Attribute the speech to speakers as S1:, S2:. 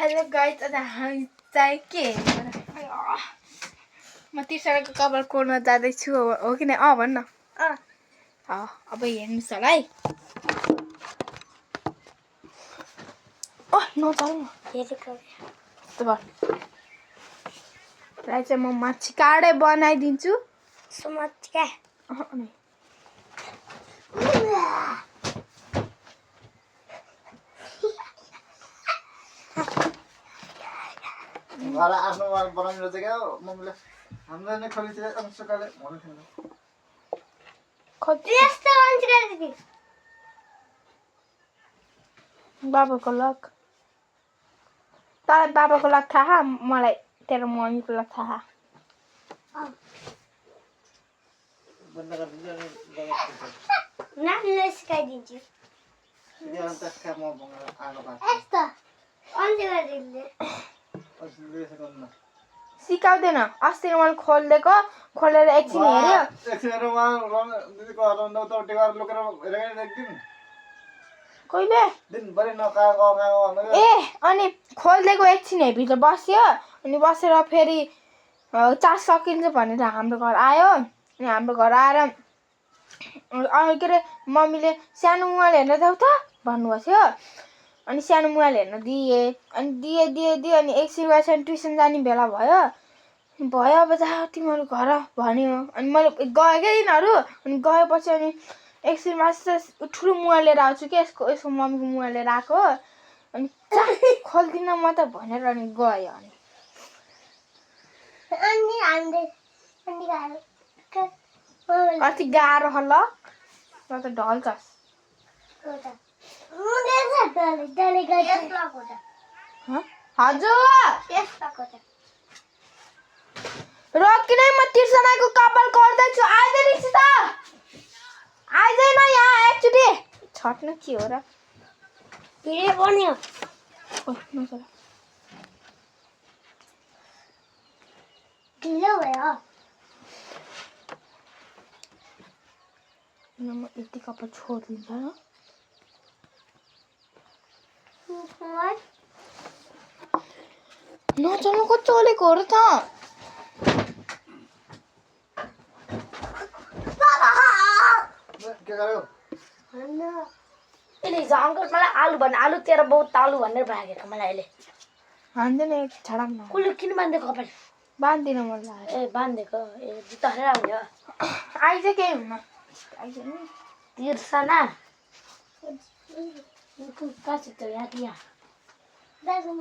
S1: Hello guys, आज हामी चाहिँ के म तिर्सनाको कपाल कोर्न जाँदैछु हो कि नै? भन्न अब हेर्नुहोस् होला है। नचल्नु चाहिँ म माछी काँडै बनाइदिन्छु।
S2: घर आफ्नो बनाउनु चाहिँ क्या मम्मीले हामीलाई नै खोलिदिए अंशकाले भन्नु थिएन।
S1: बाबाको लक तँलाई बाबाको लक थाहा, मलाई तेरो मम्मीको लक थाहा।
S3: नानीले सिकाइदिन्छु।
S1: सिकाउँदैन। अस्ति मैले खोलिदिएको, खोलेर एकछिन हेऱ्यो। कहिले अनि खोलिदिएको एकछिन भित्र बस्यो। अनि बसेर फेरि चार्ज सकिन्छ भनेर हाम्रो घर आयो। अनि हाम्रो घर आएर के अरे मम्मीले सानो मोबाइल हेर्न जाऊ त भन्नुभएको थियो। अनि सानो मोबाइल हेर्न दिएँ। अनि दिएँ अनि एकछिन बाद ट्युसन जाने बेला भयो। अब जा तिमीहरू घर भन्यो। अनि मैले गएँ क्या यिनीहरू। अनि गएपछि अनि एकछिन बाद ठुलो मोबाइल लिएर आउँछु कि यसको मम्मीको मोबाइल लिएर आएको। अनि खोल्दिन म त भनेर अनि गयो। कति गाह्रो होला ल त ढल्छस्। हजुर रोकिनै, म तिर्सनाको कपाल कोर्दैछु। आइदिनुहोस् त, आइदैन यहाँ एकचोटि। छट्नु के हो र?
S3: भिडियो बन्यो। ढिलो भयो।
S1: म यति कपाल छोडिदिन्छ न। नचल्नु को चलेको हो र त?
S3: अङ्कल मलाई आलु भन्ने, आलु तेरो बहुत तालु भनेर भागेको मलाई अहिले।
S1: हान्दैन एक छडाम।
S3: कुल्लु किन बाँधेको कपाल?
S1: बाँधिदिन मलाई।
S3: ए बाँधेको, ए जुत्ता खेर आउने हो।
S1: आइज केही हुन्न।
S3: तिर्सना कहाँ छ त यहाँ?